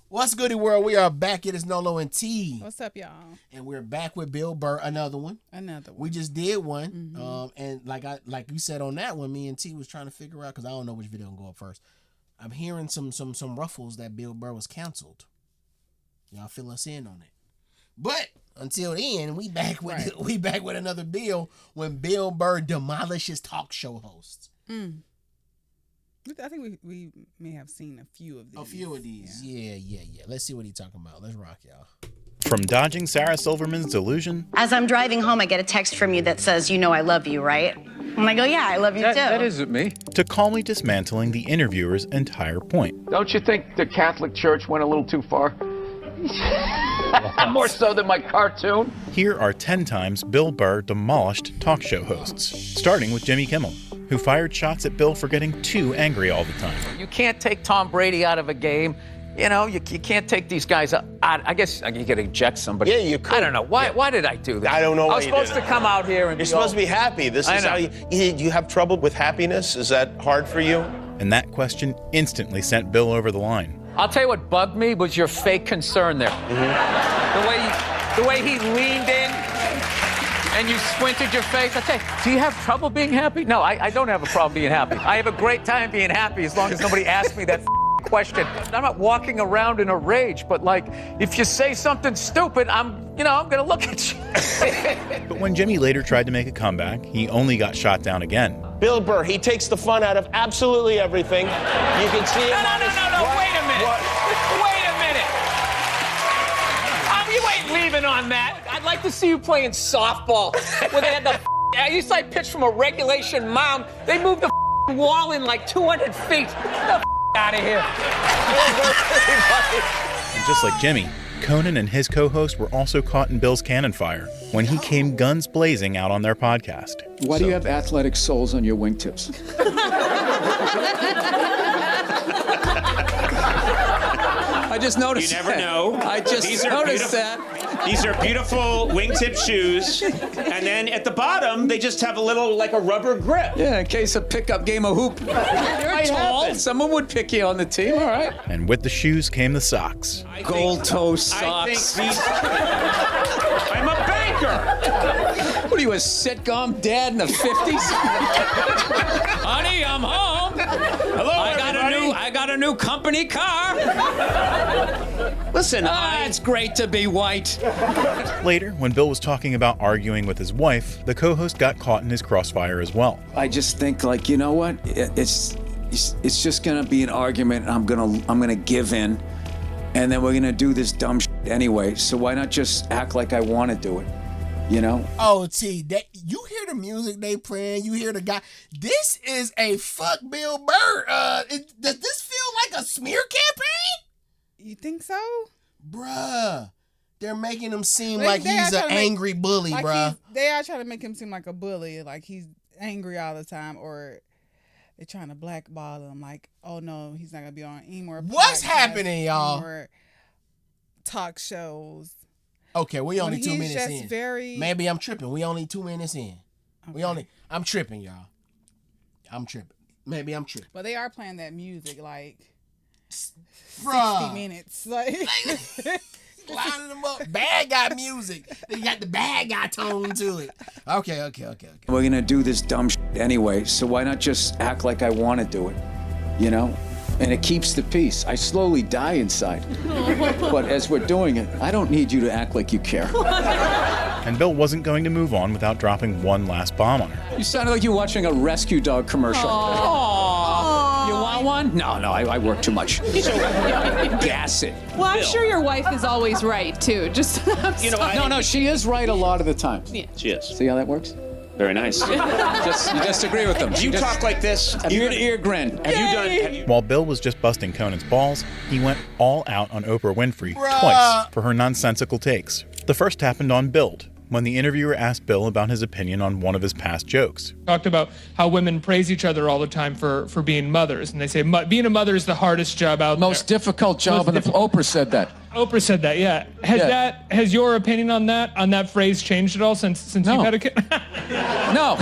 What's goody world? We are back. It is Nolo Tee. What's up, y'all? And we're back with Bill Burr, another one. We just did one. And like you said on that one, me and T was trying to figure out, because I don't know which video will go up first. I'm hearing some ruffles that Bill Burr was canceled. Y'all fill us in on it. But until then, we back with another Bill when Bill Burr demolishes talk show hosts. I think we may have seen a few of these. A few of these. Yeah. Let's see what he's talking about. Let's rock, y'all. From dodging Sarah Silverman's delusion. As I'm driving home, I get a text from you that says, "You know I love you, right?" And I go, "Yeah, I love you too." That isn't me. To calmly dismantling the interviewer's entire point. Don't you think the Catholic Church went a little too far? More so than my cartoon. Here are 10 times Bill Burr demolished talk show hosts, starting with Jimmy Kimmel, who fired shots at Bill for getting too angry all the time. You can't take Tom Brady out of a game. You know, you can't take these guys out. I guess you could eject somebody. Yeah, you could. I don't know. Why did I do that? I don't know. I was supposed to come out here and You're supposed to be happy. This is how you have trouble with happiness? Is that hard for you? And that question instantly sent Bill over the line. I'll tell you what bugged me was your fake concern there. The way he leaned in and you squinted your face. I tell you, do you have trouble being happy? No, I don't have a problem being happy. I have a great time being happy as long as nobody asks me that question. I'm not walking around in a rage, but like, if you say something stupid, I'm gonna look at you. But when Jimmy later tried to make a comeback, he only got shot down again. Bill Burr, he takes the fun out of absolutely everything. You can see him on his... No, wait a minute. Wait a minute. You ain't leaving on that. I'd like to see you playing softball where they had the I used to like pitch from a regulation mound. They moved the wall in like 200 feet. Get the out of here. And just like Jimmy, Conan and his co-host were also caught in Bill's cannon fire when he came guns blazing out on their podcast. Why do you have athletic soles on your wingtips? I just noticed. You never know. I just noticed that. These are beautiful wingtip shoes, and then at the bottom they just have a little, like a rubber grip. Yeah, in case a pickup game of hoop. You're tall. Happen. Someone would pick you on the team. All right. And with the shoes came the socks. Gold toe socks. I'm a banker. What are you, a sitcom dad in the 50s? Honey, I'm home. Hello, I got a new company car. Listen, it's great to be white. Later, when Bill was talking about arguing with his wife, the co-host got caught in his crossfire as well. I just think, like, you know what? It's just gonna be an argument. I'm gonna give in, and then we're gonna do this dumb shit anyway. So why not just act like I want to do it? You know? Oh, T, you hear the music they playing, you hear the guy. This is a fuck Bill Burr. Does this feel like a smear campaign? You think so? Bruh. They're making him seem like he's an angry bully, bruh. They are trying to make him seem like a bully, like he's angry all the time, or they're trying to blackball him, like, oh no, he's not going to be on any more What's happening, y'all? More talk shows. Okay, we only 2 minutes in. Very... Maybe I'm tripping. We only 2 minutes in. Okay. I'm tripping, y'all. I'm tripping. Maybe I'm tripping. But they are playing that music like 60 minutes. Like lining them up. Bad guy music. They got the bad guy tone to it. Okay. We're gonna do this dumb shit anyway, so why not just act like I want to do it? You know? And it keeps the peace. I slowly die inside. But as we're doing it, I don't need you to act like you care. And Bill wasn't going to move on without dropping one last bomb on her. You sounded like you're watching a rescue dog commercial. Aww. You want one? No, I work too much. Gas it. Well, I'm sure your wife is always right, too. Just No, she is right a lot of the time. Yeah. She is. See how that works? Very nice. You just agree with them. You talk like this. Ear to ear grin. While Bill was just busting Conan's balls, he went all out on Oprah Winfrey twice for her nonsensical takes. The first happened on Build, when the interviewer asked Bill about his opinion on one of his past jokes. Talked about how women praise each other all the time for being mothers, and they say being a mother is the hardest job out there. Most difficult job, and Oprah said that. Oprah said that, yeah. Has your opinion on that phrase changed at all since you've had a kid? No.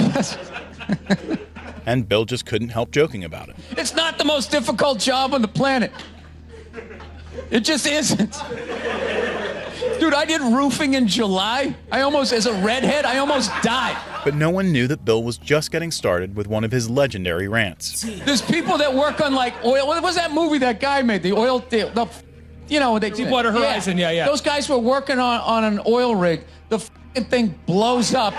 And Bill just couldn't help joking about it. It's not the most difficult job on the planet. It just isn't. Dude, I did roofing in July. As a redhead, I almost died. But no one knew that Bill was just getting started with one of his legendary rants. There's people that work on like oil. What was that movie that guy made? The oil, Deepwater Horizon. Yeah. Those guys were working on an oil rig. The thing blows up.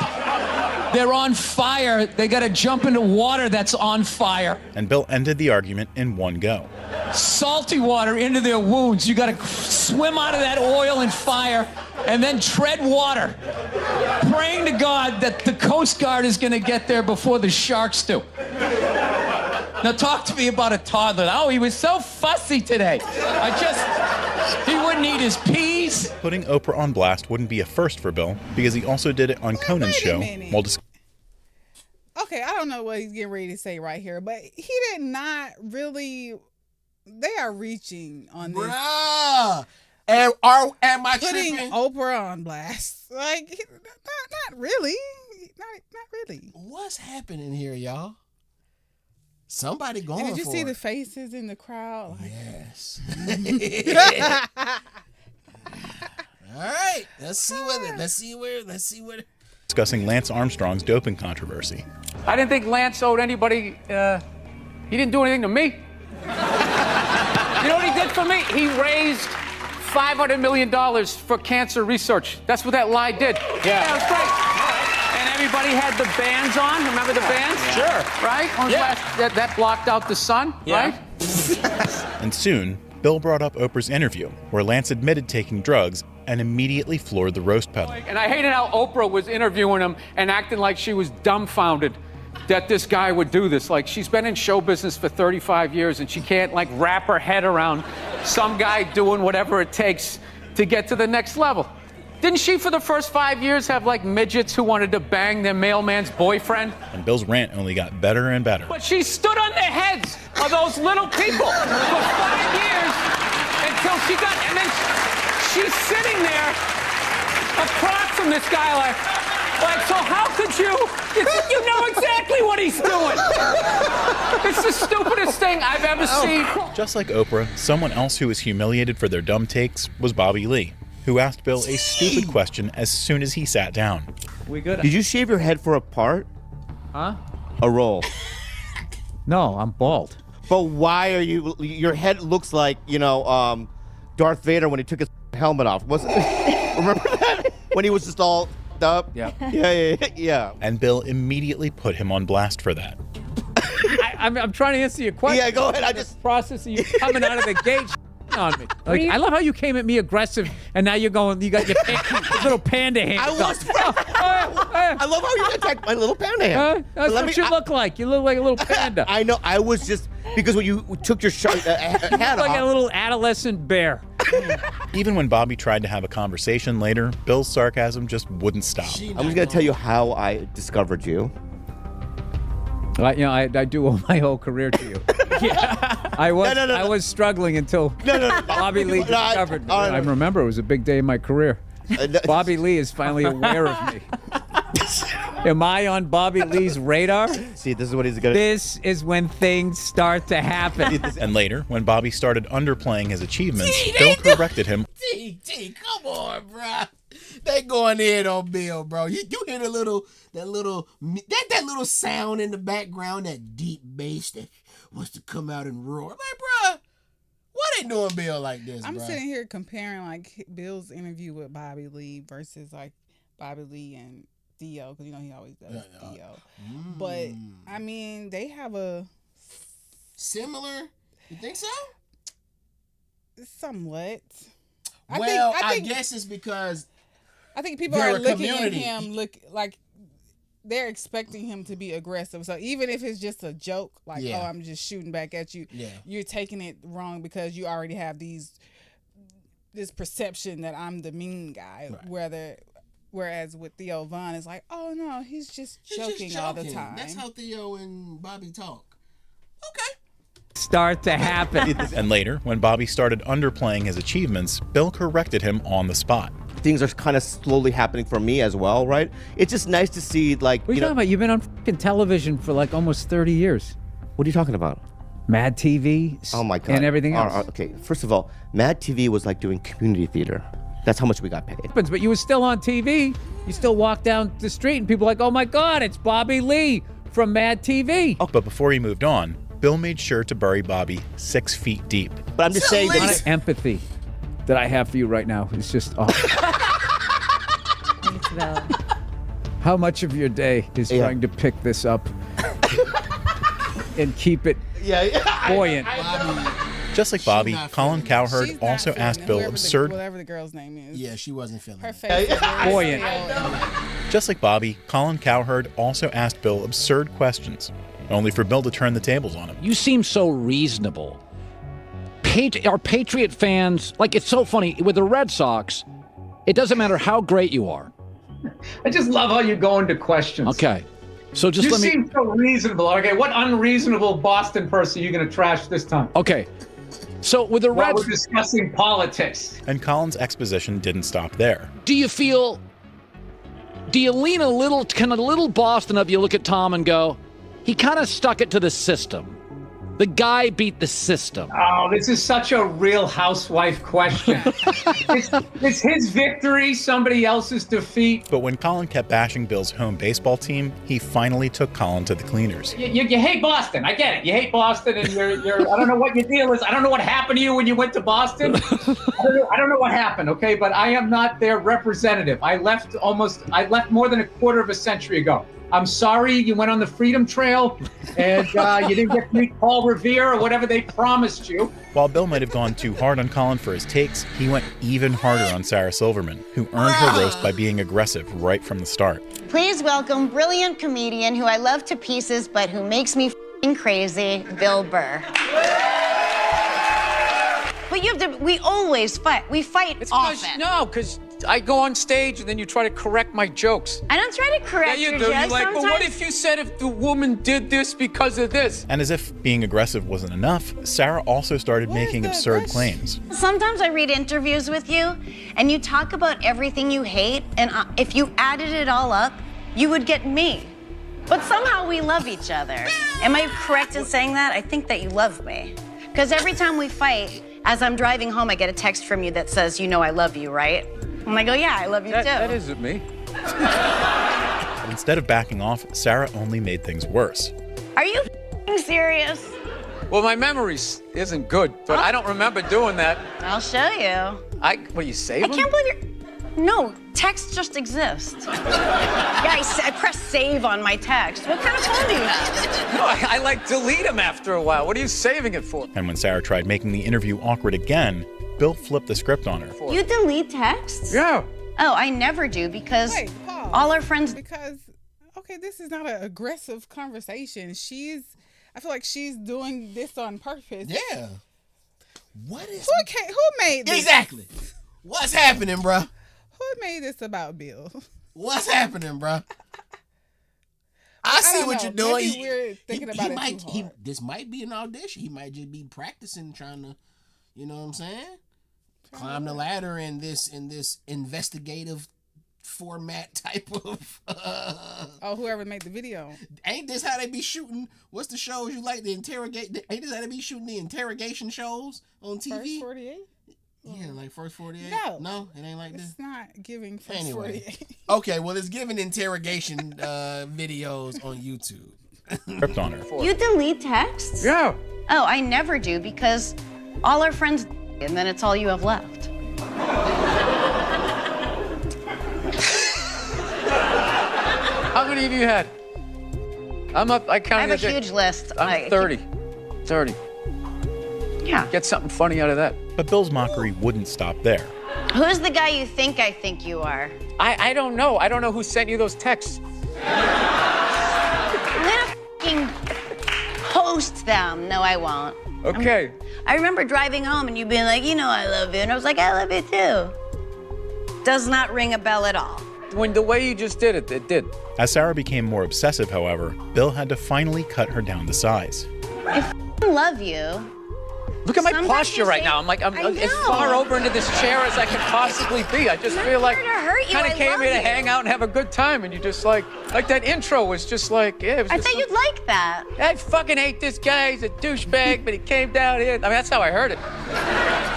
They're on fire. They got to jump into water that's on fire. And Bill ended the argument in one go. Salty water into their wounds. You got to swim out of that oil and fire and then tread water, praying to God that the Coast Guard is going to get there before the sharks do. Now talk to me about a toddler. Oh, he was so fussy today. He wouldn't eat his peas. Putting Oprah on blast wouldn't be a first for Bill, because he also did it on Conan's show while Okay, I don't know what he's getting ready to say right here, but he did not really. They are reaching on this. Bruh. Am I putting tripping? Oprah on blast? Like, not really. Not really. What's happening here, y'all? Somebody going for it. Did you see the faces in the crowd? Like, yes. All right. Let's see where. discussing Lance Armstrong's doping controversy. I didn't think Lance owed anybody. He didn't do anything to me. You know what he did for me? He raised $500 million for cancer research. That's what that lie did. Yeah, it was great. And everybody had the bands on. Remember the bands? Yeah. Sure. Right? Yeah. That blocked out the sun, right? And soon, Bill brought up Oprah's interview, where Lance admitted taking drugs and immediately floored the roast pedal. And I hated how Oprah was interviewing him and acting like she was dumbfounded that this guy would do this. Like, she's been in show business for 35 years and she can't, like, wrap her head around some guy doing whatever it takes to get to the next level. Didn't she, for the first 5 years, have, like, midgets who wanted to bang their mailman's boyfriend? And Bill's rant only got better and better. But she stood on the heads of those little people for 5 years until she got, and then she's sitting there across from this guy like, so how could you know exactly what he's doing. It's the stupidest thing I've ever seen. Just like Oprah, someone else who was humiliated for their dumb takes was Bobby Lee, who asked Bill a stupid question as soon as he sat down. We good? Did you shave your head for a part? Huh? A role? No, I'm bald. But why are you? Your head looks like, Darth Vader when he took his helmet off. Remember that? When he was just all up? Yeah. Yeah. And Bill immediately put him on blast for that. I'm trying to answer your question. Yeah, go ahead. I just process of you coming out of the gate on me. Like, I love how you came at me aggressive, and now you got your little panda hand. I love how you attacked my little panda hand. That's what you look like. You look like a little panda. I know. I was just because when you took your hat off, like a little adolescent bear. Even when Bobby tried to have a conversation later, Bill's sarcasm just wouldn't stop. I'm just gonna tell you how I discovered you. I do owe my whole career to you. Yeah. I was struggling until Bobby Lee discovered me. I remember it was a big day in my career. Bobby Lee is finally aware of me. Am I on Bobby Lee's radar? See, this is what he's gonna. This is when things start to happen. And later, when Bobby started underplaying his achievements, Bill corrected him. T, come on, bro. They going in on Bill, bro. You hear that little sound in the background, that deep bass that wants to come out and roar. Like, bro, why they doing Bill like this, I'm bro? sitting here comparing like Bill's interview with Bobby Lee versus like Bobby Lee and Theo, because he always does Theo. But I mean, they have a similar. You think so? Somewhat. I guess it's because I think people are looking at him like they're expecting him to be aggressive. So even if it's just a joke, like, oh, I'm just shooting back at you, you're taking it wrong because you already have this perception that I'm the mean guy. Right. Whereas with Theo Von, it's like, oh no, he's just joking all the time. That's how Theo and Bobby talk. Okay. Start to happen. And later, when Bobby started underplaying his achievements, Bill corrected him on the spot. Things are kind of slowly happening for me as well, right? It's just nice to see, like, what are you talking about? You've been on fucking television for like almost 30 years. What are you talking about? Mad TV. Oh my God. And everything else. Okay, first of all, Mad TV was like doing community theater. That's how much we got paid. But you were still on TV. You still walk down the street and people are like, oh my God, it's Bobby Lee from Mad TV. Oh, but before he moved on, Bill made sure to bury Bobby 6 feet deep. But I'm just saying that the empathy that I have for you right now is just Thanks, Bill. How much of your day is trying to pick this up and keep it buoyant? Just like Bobby, Colin Cowherd also asked Bill absurd... Whatever the girl's name is. Yeah, she wasn't feeling her face is buoyant. Just like Bobby, Colin Cowherd also asked Bill absurd questions, only for Bill to turn the tables on him. You seem so reasonable. Our Patriot fans, like, it's so funny, with the Red Sox, it doesn't matter how great you are. I just love how you go into questions. Okay. So just you seem so reasonable. Okay, what unreasonable Boston person are you going to trash this time? Okay. So with the Reds, we're discussing politics. And Colin's exposition didn't stop there. Do you lean a little, kind of a little Boston of you look at Tom and go, he kind of stuck it to the system. The guy beat the system. Oh, this is such a Real Housewife question. It's his victory, somebody else's defeat. But when Colin kept bashing Bill's home baseball team, he finally took Colin to the cleaners. You hate Boston. I get it. You hate Boston, and you're I don't know what your deal is. I don't know what happened to you when you went to Boston. I don't know what happened, okay? But I am not their representative. I left more than a quarter of a century ago. I'm sorry you went on the Freedom Trail and you didn't get to meet Paul Revere or whatever they promised you. While Bill might have gone too hard on Colin for his takes, he went even harder on Sarah Silverman, who earned her roast by being aggressive right from the start. Please welcome brilliant comedian who I love to pieces but who makes me f***ing crazy, Bill Burr. But we always fight. We fight often. Because I go on stage and then you try to correct my jokes. I don't try to correct your jokes. You're like, but what if you said if the woman did this because of this? And as if being aggressive wasn't enough, Sarah also started making absurd claims. Sometimes I read interviews with you and you talk about everything you hate, and if you added it all up, you would get me. But somehow we love each other. Am I correct in saying that? I think that you love me. Because every time we fight, as I'm driving home, I get a text from you that says, you know I love you, right? And I go, yeah, I love you too. That isn't me. But instead of backing off, Sarah only made things worse. Are you serious? Well, my memory isn't good, but I don't remember doing that. I'll show you. You save them? I can't believe you're... No, text just exists. Yeah, I press save on my text. What kind of phone do you have? No, I like delete them after a while. What are you saving it for? And when Sarah tried making the interview awkward again, Bill flipped the script on her. You delete texts? Yeah. Oh, I never do because all our friends... Because, okay, this is not an aggressive conversation. I feel like she's doing this on purpose. Yeah. What is... Who made this? Exactly. What's happening, bruh? Who made this about Bill? What's happening, bruh? I see what you're doing. Maybe we're thinking about it too hard. This might be an audition. He might just be practicing, trying to, you know what I'm saying? Climb the ladder in this investigative format type of. Whoever made the video. Ain't this how they be shooting? What's the shows you like to interrogate? Ain't this how they be shooting the interrogation shows on TV? First 48. Yeah, like First 48? No, it ain't like this? It's not giving First 48. Okay, well, it's giving interrogation videos on YouTube. Script on her. You delete texts? Yeah. Oh, I never do because all our friends and then it's all you have left. How many of you had? I counted. I have a huge list. I'm 30. 30. Yeah. Get something funny out of that. But Bill's mockery wouldn't stop there. Who's the guy you think I think you are? I don't know. I don't know who sent you those texts. I'm gonna f***ing post them. No, I won't. Okay. I remember driving home and you being like, you know I love you. And I was like, I love you too. Does not ring a bell at all. When the way you just did it, it did. As Sarah became more obsessive, however, Bill had to finally cut her down to size. I f***ing love you. Look at my posture right now. I'm as far over into this chair as I can possibly be. I just feel like kind of came here to hang out and have a good time, and you just like that intro was just like, yeah. It was I thought you'd like that. I fucking hate this guy. He's a douchebag, but he came down here. I mean, that's how I heard it.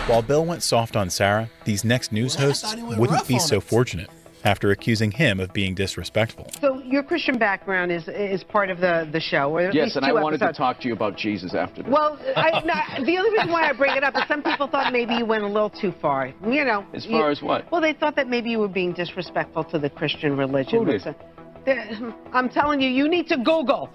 While Bill went soft on Sarah, these next news hosts wouldn't be so fortunate after accusing him of being disrespectful. So your Christian background is part of the show, or at yes, least and two I wanted episodes. to talk to you about Jesus after this. Well, the only reason why I bring it up is some people thought maybe you went a little too far. You know. As far as what? Well, they thought that maybe you were being disrespectful to the Christian religion. Who did? I'm telling you, you need to Google.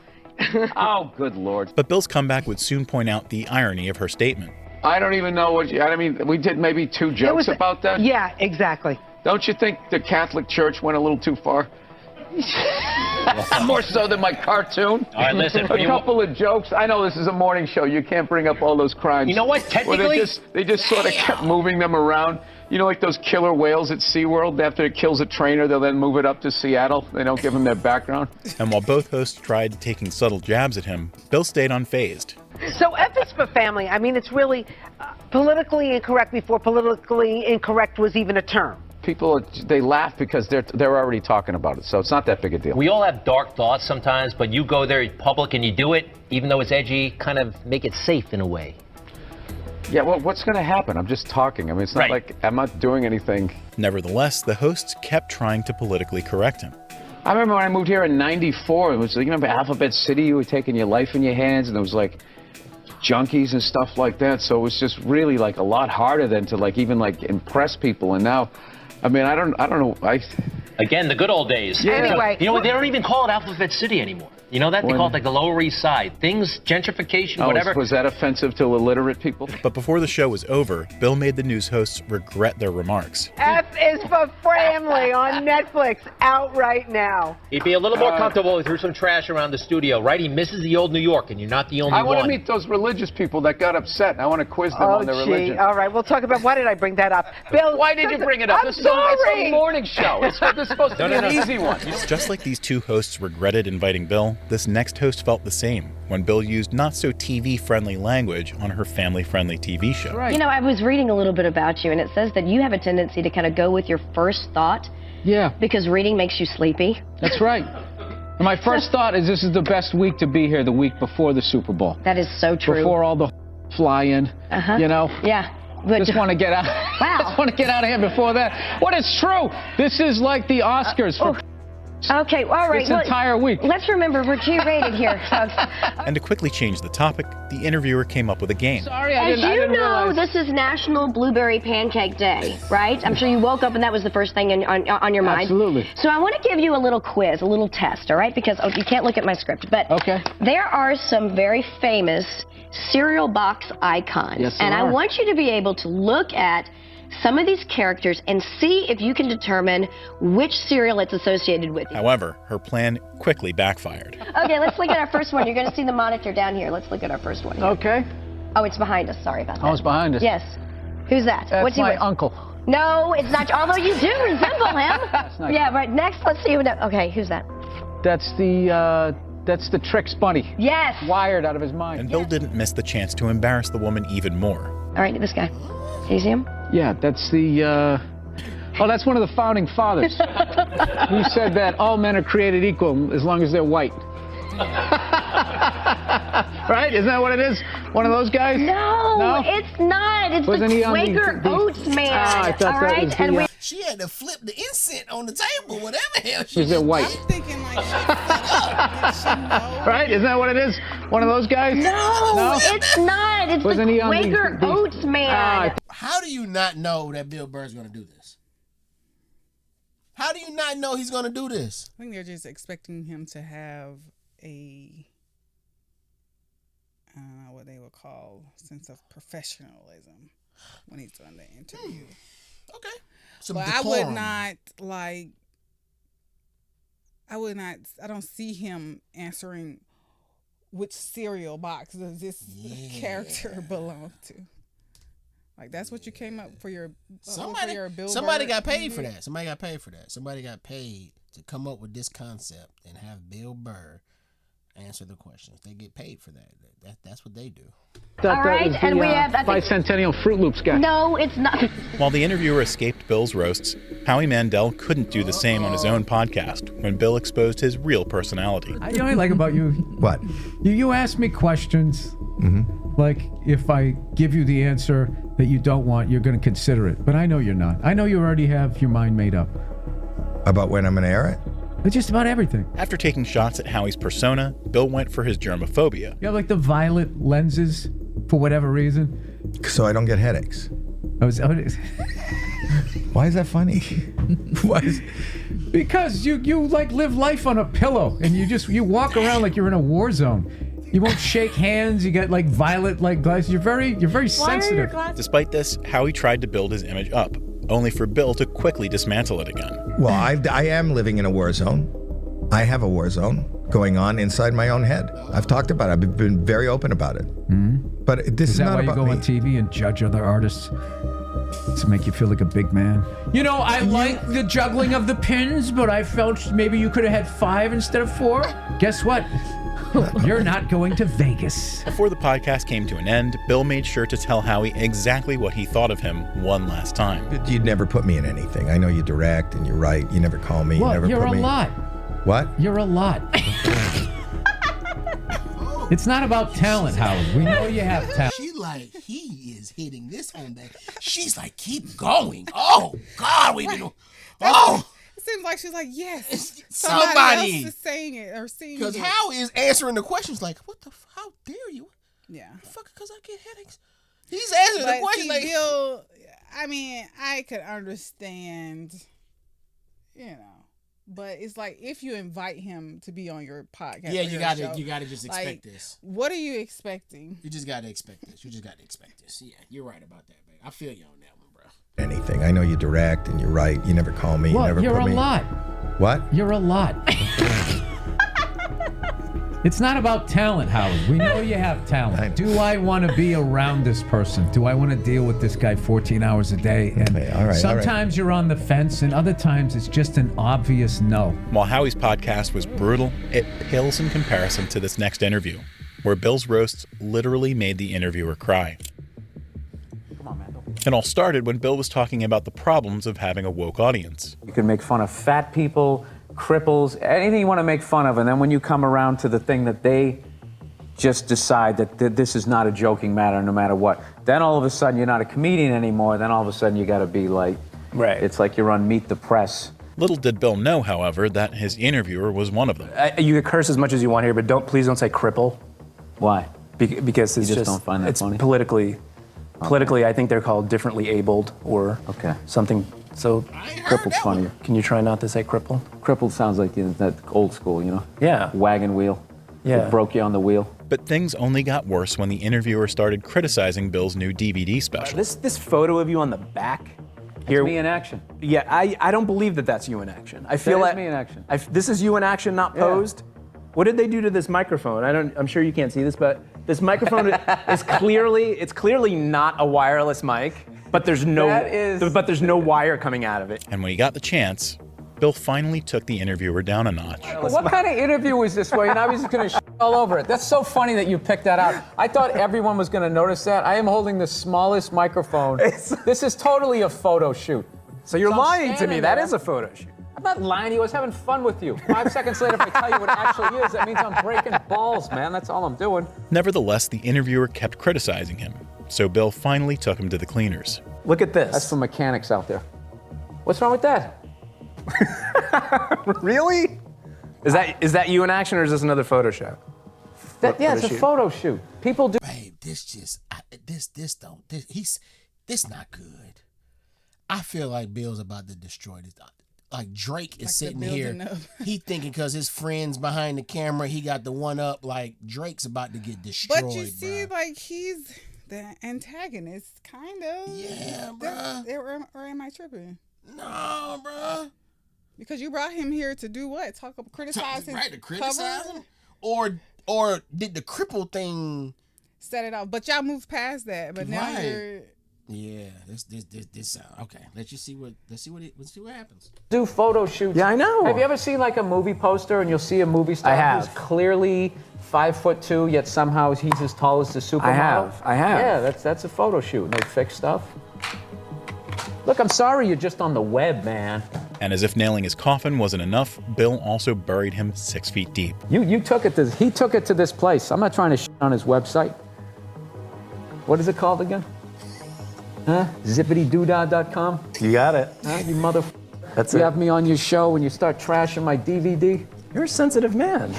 Oh, good Lord. But Bill's comeback would soon point out the irony of her statement. I don't even know I mean, we did maybe 2 jokes about that. Yeah, exactly. Don't you think the Catholic Church went a little too far? More so than my cartoon. All right, listen. A couple of jokes. I know this is a morning show. You can't bring up all those crimes. You know what? Technically, they just sort of kept moving them around. You know, like those killer whales at SeaWorld. After it kills a trainer, they'll then move it up to Seattle. They don't give them their background. And while both hosts tried taking subtle jabs at him, Bill stayed unfazed. So F is for family. I mean, it's really politically incorrect before politically incorrect was even a term. People, they laugh because they're already talking about it, so it's not that big a deal. we all have dark thoughts sometimes, but you go there public and you do it, even though it's edgy, kind of make it safe in a way. Yeah, well, what's going to happen? I'm just talking. I mean, it's not like I'm not doing anything. Nevertheless, the hosts kept trying to politically correct him. I remember when I moved here in '94, it was, you remember Alphabet City, you were taking your life in your hands, and there was like junkies and stuff like that, so it was just really like a lot harder than to like even like impress people. And now, I mean, I don't know. Again, the good old days. Yeah. Anyway, you know what? They don't even call it Alphabet City anymore. You know that? They call it like the Lower East Side. Things, gentrification, whatever. Was that offensive to illiterate people? But before the show was over, Bill made the news hosts regret their remarks. F is for family on Netflix, out right now. He'd be a little more comfortable if he threw some trash around the studio, right? He misses the old New York, and you're not the only one. I want to meet those religious people that got upset. I want to quiz them on their religion. All right, we'll talk about, why did I bring that up? Bill, why did you bring it up? I'm It's sorry. a morning show. This is supposed to be an easy one. Just like these two hosts regretted inviting Bill, this next host felt the same when Bill used not so TV-friendly language on her family-friendly TV show. Right. You know, I was reading a little bit about you, and it says that you have a tendency to kind of go with your first thought. Yeah. Because reading makes you sleepy. That's right. And my first thought is this is the best week to be here, the week before the Super Bowl. That is so true. Before all the fly in, you know? Yeah. But just want to get out. Wow. Just want to get out of here before that. What is true? This is like the Oscars for okay, all right. this entire week. Let's remember we're G-rated here, folks. And to quickly change the topic, the interviewer came up with a game. Sorry, I didn't realize. This is National Blueberry Pancake Day, right? I'm sure you woke up and that was the first thing on your mind. Absolutely. So I want to give you a little quiz, a little test, all right? Because you can't look at my script, but there are some very famous cereal box icons. Yes, there and I are. want you to be able to look at some of these characters and see if you can determine which cereal it's associated with. However, her plan quickly backfired. Okay, let's look at our first one. You're going to see the monitor down here. Let's look at our first one. Okay. Oh, it's behind us. Sorry about that. Oh, it's behind us. Yes. Who's that? That's What's he my with? uncle. No, it's not. Although you do resemble him. not Yeah, right. Next, let's see who. Okay, who's that? That's the Trix Bunny. Yes. Wired out of his mind. And Bill didn't miss the chance to embarrass the woman even more. All right, this guy. Do you see him? Yeah, that's the. Oh, that's one of the founding fathers who said that all men are created equal as long as they're white. Right? Isn't that what it is? One of those guys? No, it's not. It's Wasn't the he on Quaker Oats man. I thought all that right, was and we. She had to flip the incense on the table, whatever the hell she Is it white? I'm thinking like she know. Right? Isn't that what it is? One of those guys? No, it's not. It's Wasn't the he on Quaker Oats man. How do you not know that Bill Burr's going to do this? How do you not know he's going to do this? I think they're just expecting him to have a, I don't know what they would call, sense of professionalism when he's doing the interview. Okay. But I would not I don't see him answering which cereal box does this character belong to. Like, that's what you came up for your Bill Somebody Burr got paid interview? for that. Somebody got paid for that. Somebody got paid to come up with this concept and have Bill Burr answer the questions. They get paid for that. That's what they do. All right, and we have Bicentennial Fruit Loops guy. No, it's not. While the interviewer escaped Bill's roasts, Howie Mandel couldn't do the same on his own podcast when Bill exposed his real personality. You know what I like about you? What? You ask me questions. Like, if I give you the answer that you don't want, you're going to consider it. But I know you're not. I know you already have your mind made up. About when I'm going to air it? Just about everything. After taking shots at Howie's persona, Bill went for his germophobia. You have like the violet lenses for whatever reason. So I don't get headaches. Why is that funny? Because you like live life on a pillow and you walk around like you're in a war zone. You won't shake hands. You get like violet like glasses. You're very sensitive. Despite this, Howie tried to build his image up, only for Bill to quickly dismantle it again. Well, I am living in a war zone. I have a war zone going on inside my own head. I've talked about it. I've been very open about it. But this is not about me. Is that why you go on TV and judge other artists? To make you feel like a big man. You know, I like the juggling of the pins, but I felt maybe you could have had 5 instead of 4. Guess what? You're not going to Vegas. Before the podcast came to an end, Bill made sure to tell Howie exactly what he thought of him one last time. You'd never put me in anything. I know you direct and you write. You never call me. Well, you never you're put me. a lot. What? You're a lot. It's not about talent, Howard. We know you have talent. She like, he is hitting this on that. She's like, keep going. Oh, God, we do. Oh. It seems like she's like, yes. Somebody else is saying it or seeing it. Because Howie is answering the questions like, what the, how dare you? Yeah. Fuck, because I get headaches. He's answering the question like. Bill, I mean, I could understand, you know. But it's like if you invite him to be on your podcast, you gotta just expect this. What are you expecting? You just gotta expect this. Yeah, you're right about that, babe. I feel you on that one, bro. Anything. I know you direct and you write. You never call me. Well, you never you're put me. a lot. What? You're a lot. It's not about talent, Howard. We know you have talent. Do I want to be around this person? Do I want to deal with this guy 14 hours a day? And sometimes you're on the fence, and other times it's just an obvious no. While Howie's podcast was brutal, it pales in comparison to this next interview, where Bill's roasts literally made the interviewer cry. Come on, man. It all started when Bill was talking about the problems of having a woke audience. You can make fun of fat people, cripples, anything you want to make fun of, and then when you come around to the thing that they just decide that this is not a joking matter no matter what, then all of a sudden you're not a comedian anymore, then all of a sudden you got to be like, it's like you're on Meet the Press. Little did Bill know, however, that his interviewer was one of them. You can curse as much as you want here, but please don't say cripple. Why? Because it's you just don't find that it's funny? Politically, I think they're called differently abled or something. So crippled's funnier. Can you try not to say cripple? Crippled sounds like that old school, you know? Yeah. Wagon wheel. Yeah. It broke you on the wheel. But things only got worse when the interviewer started criticizing Bill's new DVD special. This photo of you on the back here. That's me in action. Yeah, I don't believe that that's you in action. I feel like me in action. This is you in action, not posed. What did they do to this microphone? I'm sure you can't see this, but this microphone is clearly not a wireless mic. But there's no wire coming out of it. And when he got the chance, Bill finally took the interviewer down a notch. What kind of interview was this where I was just going to all over it? That's so funny that you picked that out. I thought everyone was going to notice that. I am holding the smallest microphone. This is totally a photo shoot. So you're lying to me. That is a photo shoot. I'm not lying to you. I was having fun with you. 5 seconds later, if I tell you what it actually is, that means I'm breaking balls, man. That's all I'm doing. Nevertheless, the interviewer kept criticizing him. So Bill finally took him to the cleaners. Look at this. That's for mechanics out there. What's wrong with that? Really? Is that you in action, or is this another photo shoot? It's a photo shoot. People do. Babe, this not good. I feel like Bill's about to destroy this. Like Drake is sitting here. He thinking because his friend's behind the camera, he got the one up. Like Drake's about to get destroyed. But you see, like he's the antagonist, kind of. Yeah, bruh. Or am I tripping? No, bruh. Because you brought him here to do what? Criticize his to criticize cover? him? Or did the cripple thing set it off? But y'all moved past that. But now you're Yeah, this sound okay. Let's see what happens. Do photo shoots. Yeah, I know. Have you ever seen like a movie poster and you'll see a movie star I have. who's clearly 5'2", yet somehow he's as tall as the supermodel? I have. Yeah, that's a photo shoot. And they fix stuff. Look, I'm sorry you're just on the web, man. And as if nailing his coffin wasn't enough, Bill also buried him 6 feet deep. He took it to this place. I'm not trying to shit on his website. What is it called again? Huh? Zippitydoodah.com? You got it. Huh? You mother. That's you it. have me on your show and you start trashing my DVD? You're a sensitive man.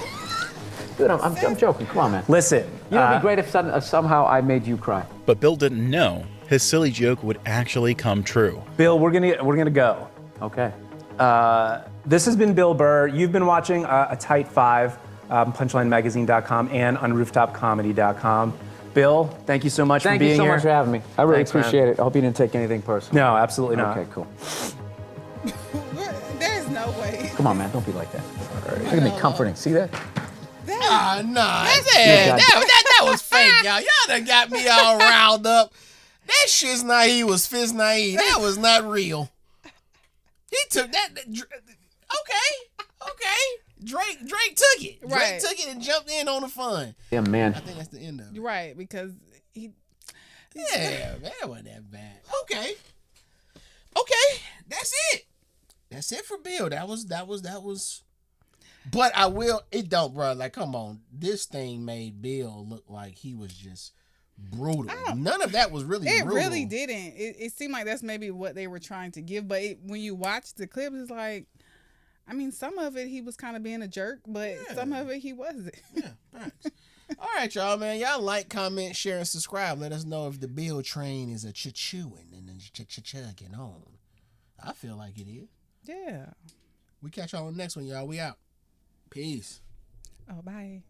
Dude, I'm joking. Come on, man. Listen. You know, it'd be great if somehow I made you cry. But Bill didn't know his silly joke would actually come true. Bill, we're gonna go. Okay. This has been Bill Burr. You've been watching a Tight 5, punchlinemagazine.com and on rooftopcomedy.com. Bill, thank you so much for being here. Thank you so much for having me. I really Thanks, appreciate man. it. I hope you didn't take anything personal. No, absolutely not. Okay, cool. There's no way. Come on, man. Don't be like that. Look at me comforting. See that? Nah. That was fake, y'all. Y'all done got me all riled up. That shit's naive was fizz naive. That was not real. He took that. Okay. Drake took it. Right. Drake took it and jumped in on the fun. Yeah, man. I think that's the end of it. Right, because he. Yeah, that wasn't that bad. Okay, that's it. That's it for Bill. That was. But I will. It don't, bro. Like, come on. This thing made Bill look like he was just brutal. None of that was really. It brutal. really didn't. It seemed like that's maybe what they were trying to give. But when you watch the clips, it's like, I mean, some of it he was kind of being a jerk, but some of it he wasn't. Yeah, thanks. All right, y'all, man. Y'all like, comment, share, and subscribe. Let us know if the Bill train is a chewing and chugging on. I feel like it is. Yeah. We catch y'all on the next one, y'all. We out. Peace. Oh, bye.